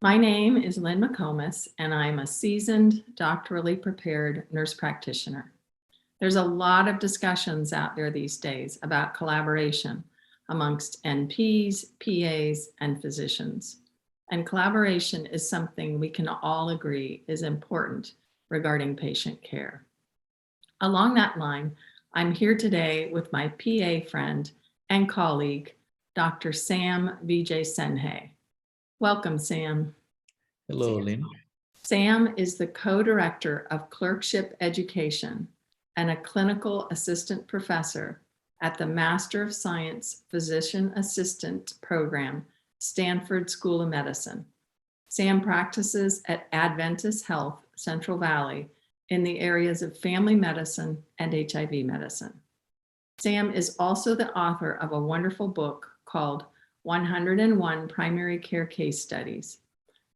My name is Lynn McComas, and I'm a seasoned, doctorally prepared nurse practitioner. There's a lot of discussions out there these days about collaboration amongst NPs, PAs, and physicians. And collaboration is something we can all agree is important regarding patient care. Along that line, I'm here today with my PA friend and colleague, Dr. Sam Wijesinghe. Welcome, Sam. Hello, Lynn. Sam is the co-director of clerkship education and a clinical assistant professor at the Master of Science Physician Assistant program, Stanford School of Medicine. Sam practices at Adventist Health Central Valley in the areas of family medicine and HIV medicine. Sam is also the author of a wonderful book called 101 Primary Care Case Studies.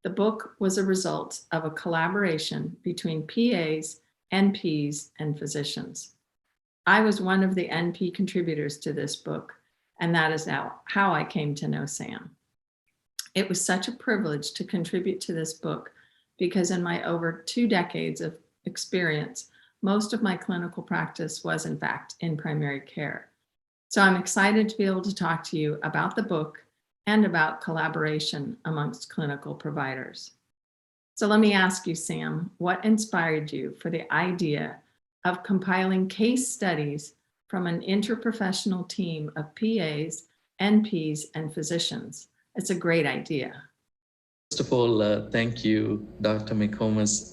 The book was a result of a collaboration between PAs, NPs, and physicians. I was one of the NP contributors to this book, and that is how I came to know Sam. It was such a privilege to contribute to this book because in my over 2 decades of experience, most of my clinical practice was in fact in primary care. So I'm excited to be able to talk to you about the book and about collaboration amongst clinical providers. So let me ask you, Sam, what inspired you for the idea of compiling case studies from an interprofessional team of PAs, NPs, and physicians? It's a great idea. First of all, thank you, Dr. McComas,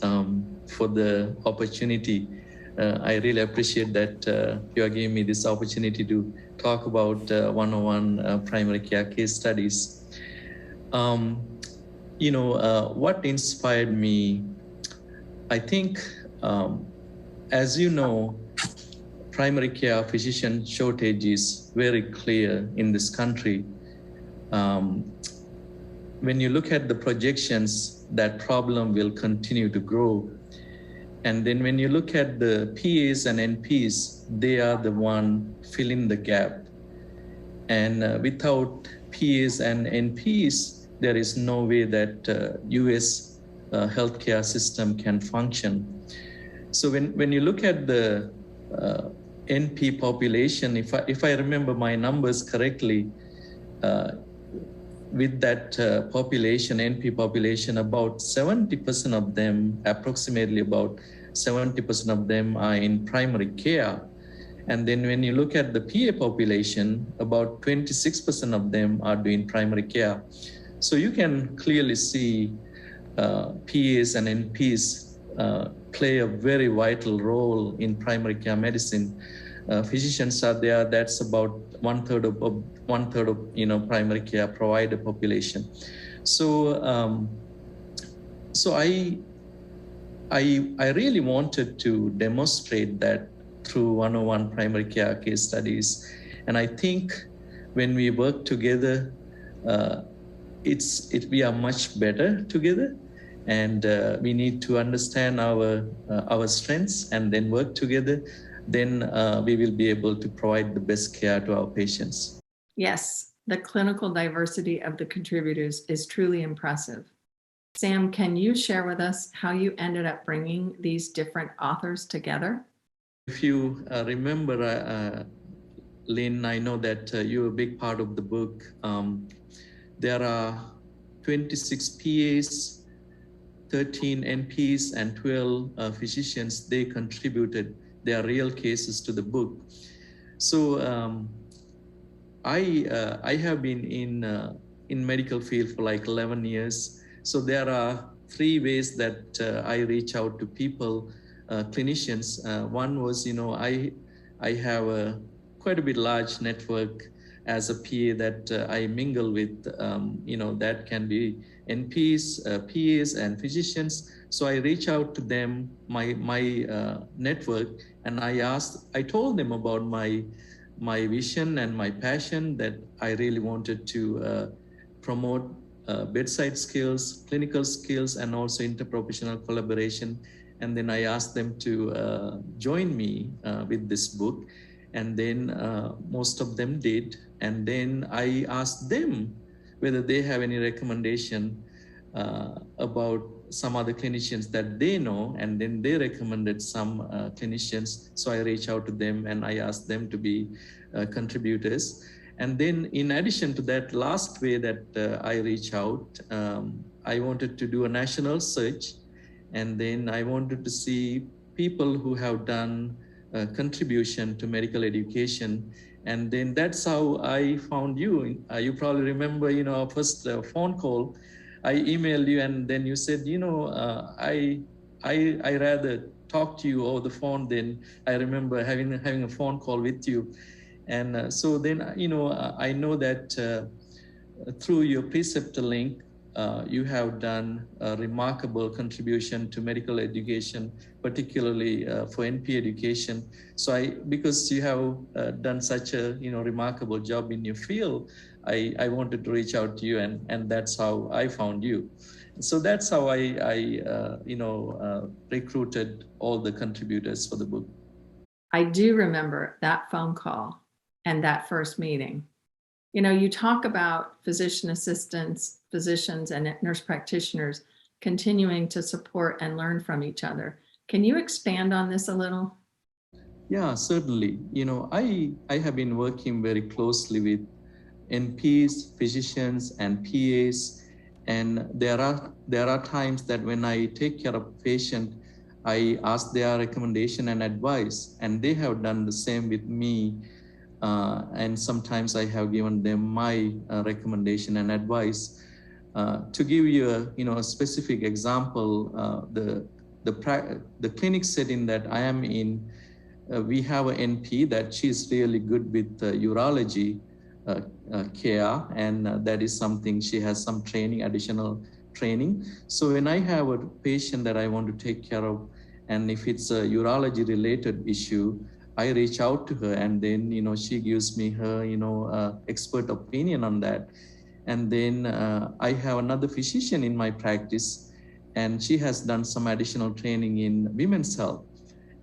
for the opportunity. I really appreciate that you are giving me this opportunity to talk about 101 primary care case studies. What inspired me, I think, as you know, primary care physician shortage is very clear in this country. When you look at the projections, that problem will continue to grow. And then when you look at the PAs and NPs, they are the one filling the gap. And without PAs and NPs, there is no way that US healthcare system can function. So when you look at the NP population, if I remember my numbers correctly, with that population, NP population, about 70% of them, approximately about 70% of them are in primary care. And then when you look at the PA population, about 26% of them are doing primary care. So you can clearly see PAs and NPs play a very vital role in primary care medicine. Physicians are there, that's about one third of primary care provider population. So I really wanted to demonstrate that through 101 primary care case studies. And I think when we work together, we are much better together. And we need to understand our strengths and then work together. Then we will be able to provide the best care to our patients. Yes, the clinical diversity of the contributors is truly impressive. Sam, can you share with us how you ended up bringing these different authors together? If you remember, Lynn, I know that you're a big part of the book. There are 26 PAs, 13 NPs, and 12 physicians. They contributed their real cases to the book. So I have been in medical field for like 11 years. So there are 3 ways that I reach out to people, clinicians. One was, I have quite a bit large network as a PA that I mingle with, that can be NPs, PAs, and physicians. So I reach out to them, my network, and I told them about my vision and my passion, that I really wanted to promote bedside skills, clinical skills, and also interprofessional collaboration. And then I asked them to join me with this book. And then most of them did. And then I asked them whether they have any recommendation about some other clinicians that they know, and then they recommended some clinicians. So I reach out to them and I ask them to be contributors. And then in addition to that last way that I reach out, I wanted to do a national search, and then I wanted to see people who have done contribution to medical education. And then that's how I found you. You probably remember, our first phone call. I emailed you, and then you said, I rather talk to you over the phone than I remember having a phone call with you. And so then, I know that through your preceptor link, you have done a remarkable contribution to medical education, particularly for NP education. So because you have done such a remarkable job in your field, I wanted to reach out to you, and that's how I found you. So that's how I recruited all the contributors for the book. I do remember that phone call and that first meeting. You talk about physician assistants, physicians, and nurse practitioners continuing to support and learn from each other. Can you expand on this a little? Yeah, certainly. I have been working very closely with NPs, physicians, and PAs, and there are times that when I take care of a patient, I ask their recommendation and advice, and they have done the same with me. And sometimes I have given them my recommendation and advice. To give you a specific example, the clinic setting that I am in, we have an NP that she's really good with urology care, and that is something she has some additional training. So when I have a patient that I want to take care of, and if it's a urology related issue, I reach out to her, and then she gives me her expert opinion on that. And then I have another physician in my practice, and she has done some additional training in women's health.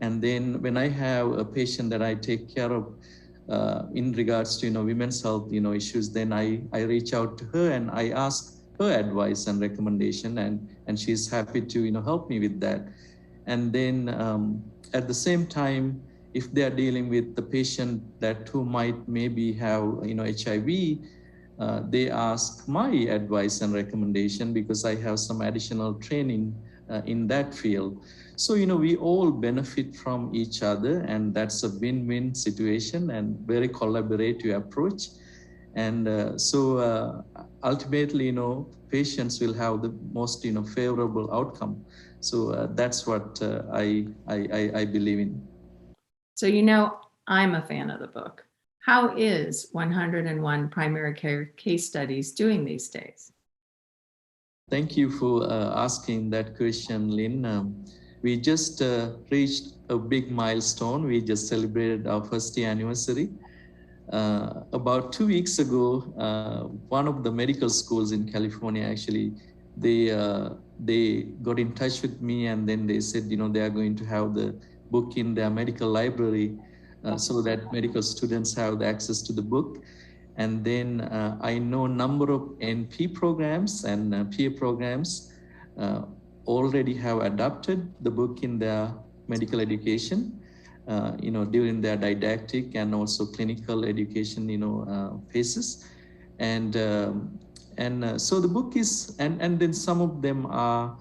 And then when I have a patient that I take care of in regards to women's health issues, then I reach out to her and I ask her advice and recommendation, and she's happy to help me with that. And then at the same time, if they are dealing with the patient who might maybe have HIV, they ask my advice and recommendation because I have some additional training in that field. So we all benefit from each other, and that's a win-win situation and very collaborative approach. And so ultimately, patients will have the most favorable outcome. So that's what I believe in. So I'm a fan of the book. How is 101 Primary Care Case Studies doing these days? Thank you for asking that question, Lynn. We just reached a big milestone. We just celebrated our first year anniversary. About 2 weeks ago, one of the medical schools in California, actually, they got in touch with me, and then they said, they are going to have the book in their medical library so that medical students have the access to the book. And then I know a number of NP programs and PA programs already have adopted the book in their medical education, during their didactic and also clinical education, phases. And so the book is, and then some of them are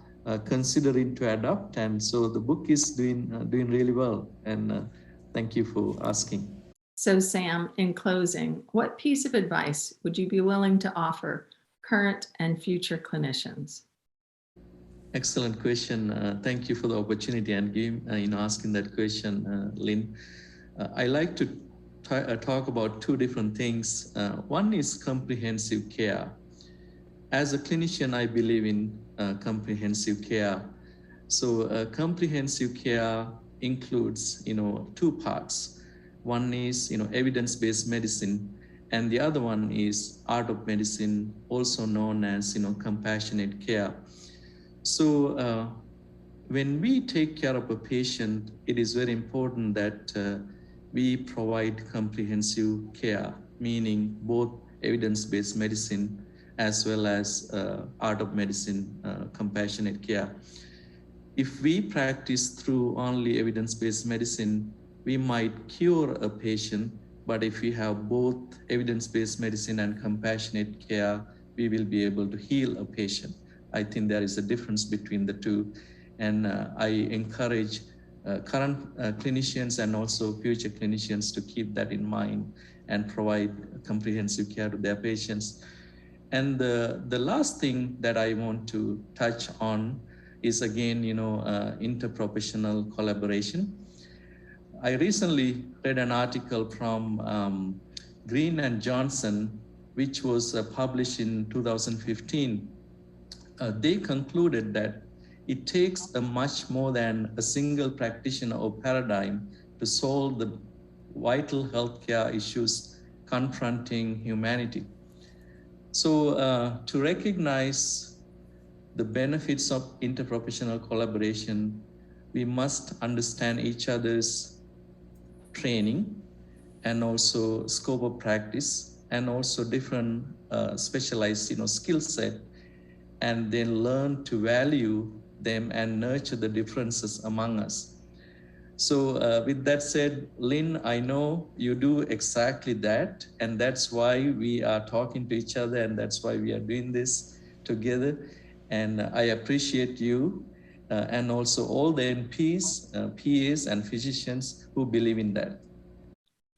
considering to adopt, and so the book is doing really well. And thank you for asking. So Sam, in closing, what piece of advice would you be willing to offer current and future clinicians? Excellent question. Thank you for the opportunity and asking that question, Lynn. I like to talk about two different things. One is comprehensive care. As a clinician, I believe in comprehensive care. So comprehensive care includes, two parts. One is, evidence-based medicine, and the other one is art of medicine, also known as, compassionate care. So when we take care of a patient, it is very important that we provide comprehensive care, meaning both evidence-based medicine as well as art of medicine, compassionate care. If we practice through only evidence-based medicine, we might cure a patient, but if we have both evidence-based medicine and compassionate care, we will be able to heal a patient. I think there is a difference between the two. And I encourage current clinicians and also future clinicians to keep that in mind and provide comprehensive care to their patients. And the last thing that I want to touch on is again, interprofessional collaboration. I recently read an article from Green and Johnson, which was published in 2015. They concluded that it takes a much more than a single practitioner or paradigm to solve the vital healthcare issues confronting humanity. So to recognize the benefits of interprofessional collaboration, we must understand each other's training and also scope of practice and also different specialized skill set, and then learn to value them and nurture the differences among us. So with that said, Lynn, I know you do exactly that, and that's why we are talking to each other, and that's why we are doing this together. And I appreciate you and also all the NPs, PAs, and physicians who believe in that.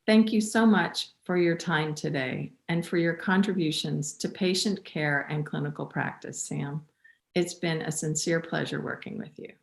Thank you so much for your time today and for your contributions to patient care and clinical practice, Sam. It's been a sincere pleasure working with you.